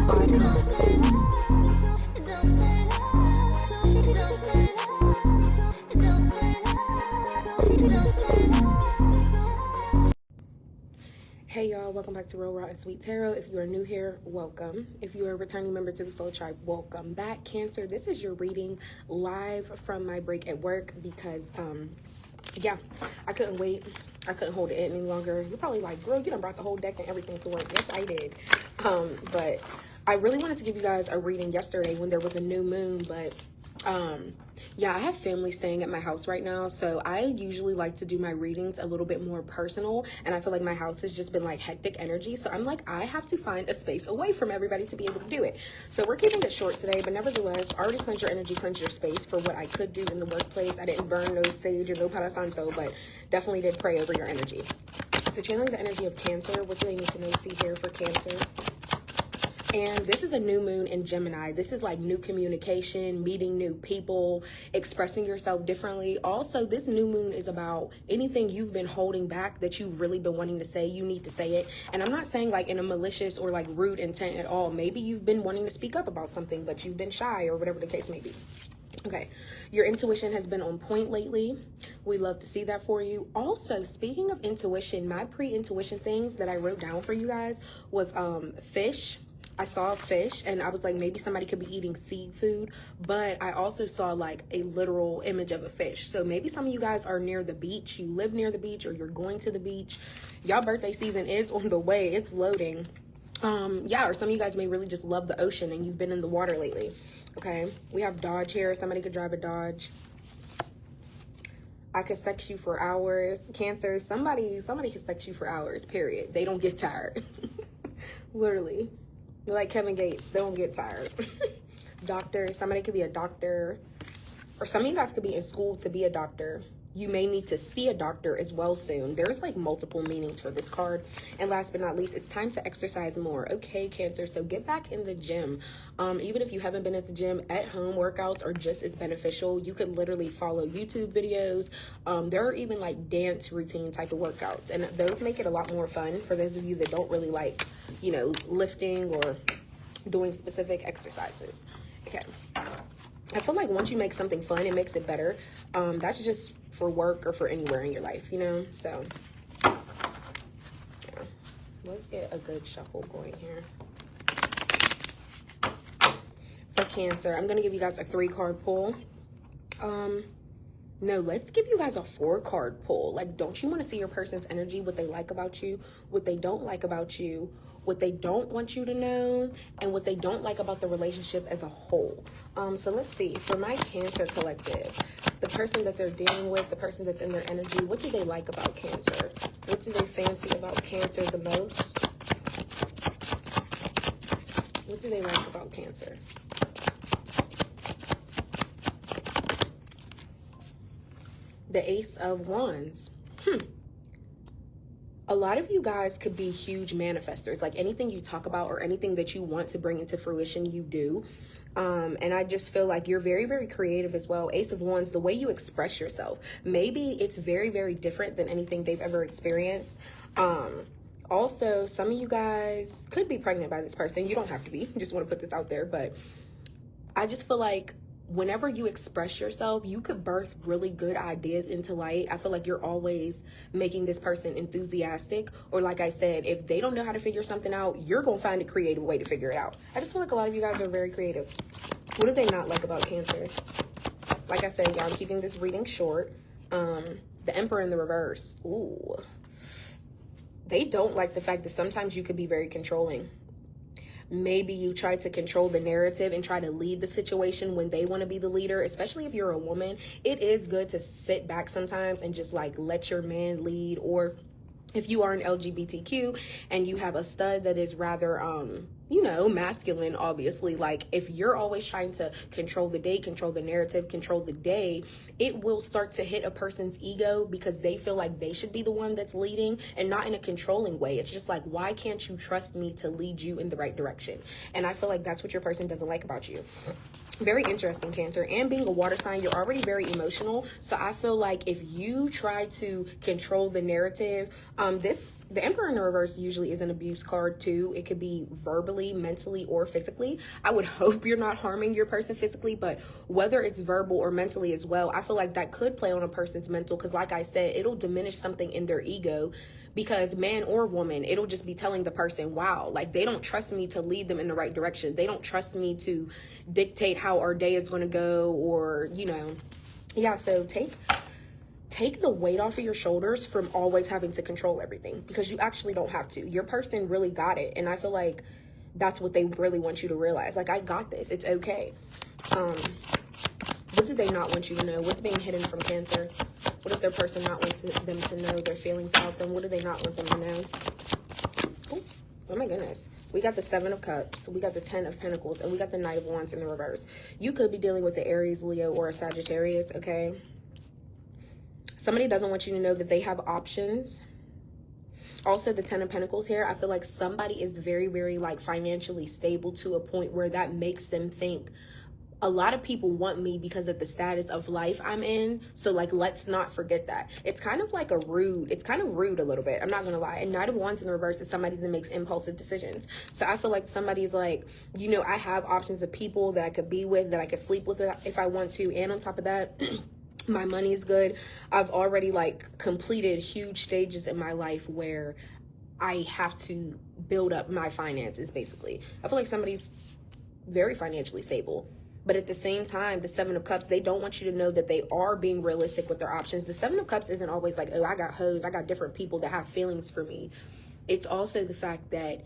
Hey y'all, welcome back to Real Raw and Sweet Tarot. If you are new here, welcome. If you are a returning member to the Soul Tribe, welcome back. Cancer, this is your reading live from my break at work because, yeah, I couldn't wait. I couldn't hold it any longer. You're probably like, girl, you done brought the whole deck and everything to work. Yes, I did. But I really wanted to give you guys a reading yesterday when there was a new moon, but yeah, I have family staying at my house right now, so I usually like to do my readings a little bit more personal, and I feel like my house has just been like hectic energy, so I'm like, I have to find a space away from everybody to be able to do it. So we're keeping it short today, but nevertheless, already cleanse your energy, cleanse your space for what I could do in the workplace. I didn't burn no sage or no Palo Santo, but definitely did pray over your energy. So channeling the energy of Cancer, what do they need to know, see here for Cancer? And this is a new moon in Gemini. This is like new communication, meeting new people, expressing yourself differently. Also, this new moon is about anything you've been holding back that you've really been wanting to say. You need to say it. And I'm not saying like in a malicious or like rude intent at all. Maybe you've been wanting to speak up about something, but you've been shy or whatever the case may be. Okay, your intuition has been on point lately. We love to see that for you. Also, speaking of intuition, my pre-intuition things that I wrote down for you guys was fish. I saw a fish and I was like, maybe somebody could be eating seafood, but I also saw like a literal image of a fish. So maybe some of you guys are near the beach, you live near the beach, or you're going to the beach. Y'all birthday season is on the way, it's loading. Yeah, or some of you guys may really just love the ocean and you've been in the water lately. Okay, we have Dodge here. Somebody could drive a Dodge. I could sex you for hours. Cancer, somebody could sex you for hours, period. They don't get tired. Literally. Like Kevin Gates, they don't get tired. Doctor, somebody could be a doctor. Or some of you guys could be in school to be a doctor. You may need to see a doctor as well soon. There's like multiple meanings for this card. And last but not least, it's time to exercise more. Okay, Cancer, so get back in the gym. Even if you haven't been at the gym, at home workouts are just as beneficial. You could literally follow YouTube videos. There are even like dance routine type of workouts. And those make it a lot more fun for those of you that don't really like, you know, lifting or doing specific exercises. Okay. I feel like once you make something fun, it makes it better. That's just for work or for anywhere in your life, you know? So, yeah. Let's get a good shuffle going here. For Cancer, I'm going to give you guys a 3-card pull. No, let's give you guys a 4-card pull. Like, don't you want to see your person's energy, what they like about you, what they don't like about you, what they don't want you to know, and what they don't like about the relationship as a whole. So let's see, for my Cancer collective, the person that they're dealing with, the person that's in their energy, what do they like about Cancer? What do they fancy about Cancer the most? What do they like about Cancer? The Ace of Wands. A lot of you guys could be huge manifestors. Like anything you talk about or anything that you want to bring into fruition, you do. And I just feel like you're very, very creative as well. Ace of Wands, the way you express yourself, maybe it's very, very different than anything they've ever experienced. Also, some of you guys could be pregnant by this person. You don't have to be. I just want to put this out there. But I just feel like whenever you express yourself, you could birth really good ideas into light. I feel like you're always making this person enthusiastic. Or like I said, if they don't know how to figure something out, you're going to find a creative way to figure it out. I just feel like a lot of you guys are very creative. What do they not like about Cancer? Like I said, y'all, I'm keeping this reading short. The Emperor in the reverse. Ooh. They don't like the fact that sometimes you could be very controlling. Maybe you try to control the narrative and try to lead the situation when they want to be the leader, especially if you're a woman. It is good to sit back sometimes and just like let your man lead. Or if you are an LGBTQ and you have a stud that is rather, you know, masculine, obviously, like if you're always trying to control the day, control the narrative, control the day, it will start to hit a person's ego because they feel like they should be the one that's leading, and not in a controlling way. It's just like, why can't you trust me to lead you in the right direction? And I feel like that's what your person doesn't like about you. Very interesting, Cancer. And being a water sign, you're already very emotional. So I feel like if you try to control the narrative, this The Emperor in the reverse usually is an abuse card too. It could be verbally, mentally, or physically. I would hope you're not harming your person physically, but whether it's verbal or mentally as well, I feel like that could play on a person's mental, because like I said, it'll diminish something in their ego, because man or woman, it'll just be telling the person, wow, like they don't trust me to lead them in the right direction. They don't trust me to dictate how our day is going to go, or, you know, yeah, so take the weight off of your shoulders from always having to control everything, because you actually don't have to. Your person really got it, and I feel like that's what they really want you to realize. Like, I got this. It's okay. What do they not want you to know? What's being hidden from Cancer? What does their person not want them to know? Their feelings about them? What do they not want them to know? Oh my goodness. We got the 7 of Cups, we got the 10 of Pentacles, and we got the Knight of Wands in the reverse. You could be dealing with an Aries, Leo, or a Sagittarius, okay? Somebody doesn't want you to know that they have options. Also, the 10 of Pentacles here, I feel like somebody is very, very, like, financially stable to a point where that makes them think, a lot of people want me because of the status of life I'm in. So, like, let's not forget that. It's kind of like it's kind of rude a little bit. I'm not going to lie. And Knight of Wands in the reverse is somebody that makes impulsive decisions. So I feel like somebody's like, you know, I have options of people that I could be with, that I could sleep with if I want to. And on top of that, my money is good. I've already, like, completed huge stages in my life where I have to build up my finances, basically. I feel like somebody's very financially stable. But at the same time, the 7 of Cups, they don't want you to know that they are being realistic with their options. The 7 of Cups isn't always like, oh, I got hoes, I got different people that have feelings for me. It's also the fact that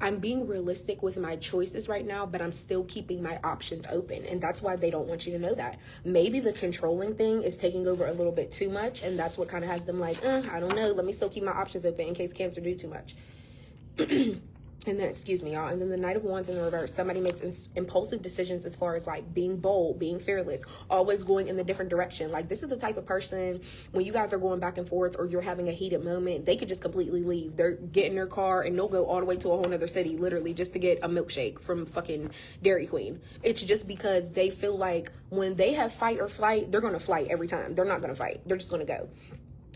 I'm being realistic with my choices right now, but I'm still keeping my options open. And that's why they don't want you to know that. Maybe the controlling thing is taking over a little bit too much, and that's what kind of has them like, I don't know, let me still keep my options open in case Cancer do too much. And then, excuse me, y'all. And then the Knight of Wands in the reverse. Somebody makes impulsive decisions as far as, like, being bold, being fearless, always going in the different direction. Like, this is the type of person, when you guys are going back and forth or you're having a heated moment, they could just completely leave. They're getting their car and they'll go all the way to a whole nother city, literally, just to get a milkshake from fucking Dairy Queen. It's just because they feel like when they have fight or flight, they're going to flight every time. They're not going to fight. They're just going to go.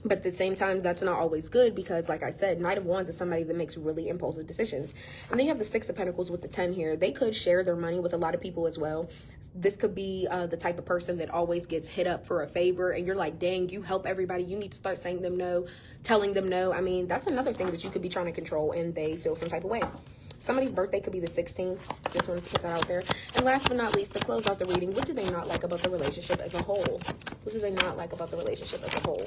But at the same time, that's not always good, because, like I said, Knight of Wands is somebody that makes really impulsive decisions. And then you have the 6 of Pentacles with the 10 here. They could share their money with a lot of people as well. This could be the type of person that always gets hit up for a favor, and you're like, dang, you help everybody. You need to start saying them no, telling them no. I mean, that's another thing that you could be trying to control, and they feel some type of way. Somebody's birthday could be the 16th. Just wanted to put that out there. And last but not least, to close out the reading, what do they not like about the relationship as a whole? What do they not like about the relationship as a whole?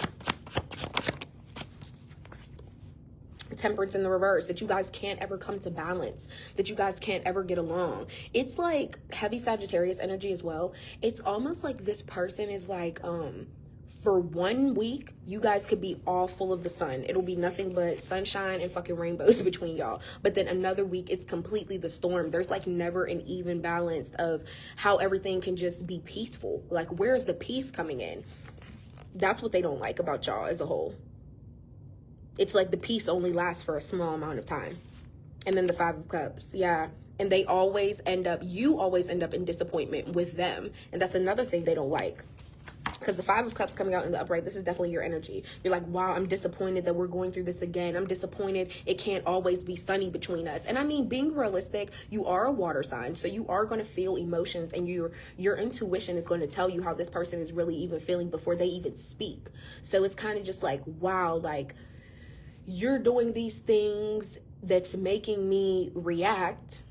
Temperance in the reverse, that you guys can't ever come to balance, that you guys can't ever get along. It's like heavy Sagittarius energy as well. It's almost like this person is like, for 1 week, you guys could be all full of the sun. It'll be nothing but sunshine and fucking rainbows between y'all. But then another week, it's completely the storm. There's like never an even balance of how everything can just be peaceful. Like, where's the peace coming in? That's what they don't like about y'all as a whole. It's like the peace only lasts for a small amount of time. And then the 5 of Cups. Yeah. And you always end up in disappointment with them. And that's another thing they don't like. Because the 5 of Cups coming out in the upright, this is definitely your energy. You're like, wow, I'm disappointed that we're going through this again. I'm disappointed it can't always be sunny between us. And I mean, being realistic, you are a water sign. So you are going to feel emotions, and your intuition is going to tell you how this person is really even feeling before they even speak. So it's kind of just like, wow, like, you're doing these things that's making me react,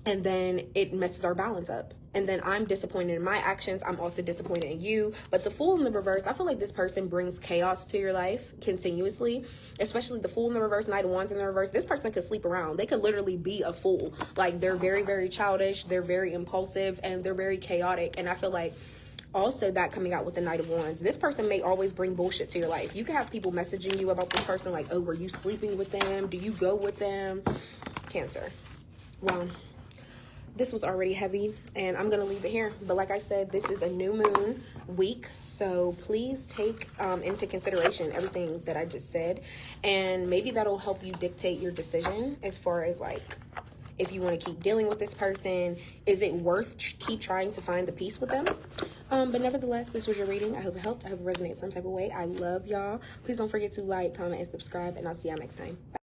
and then it messes our balance up. And then I'm disappointed in my actions. I'm also disappointed in you. But the Fool in the reverse, I feel like this person brings chaos to your life continuously, especially the Fool in the reverse, Knight of Wands in the reverse. This person could sleep around. They could literally be a fool. Like, they're very, very childish. They're very impulsive, and they're very chaotic. And I feel like also that coming out with the Knight of Wands, this person may always bring bullshit to your life. You can have people messaging you about this person like, oh, were you sleeping with them? Do you go with them? Cancer. Well, this was already heavy, and I'm gonna leave it here. But like I said, this is a new moon week, so please take into consideration everything that I just said, and maybe that'll help you dictate your decision as far as, like, if you want to keep dealing with this person. Is it worth keep trying to find the peace with them? But nevertheless, this was your reading. I hope it helped. I hope it resonates some type of way. I love y'all. Please don't forget to like, comment, and subscribe, and I'll see y'all next time. Bye.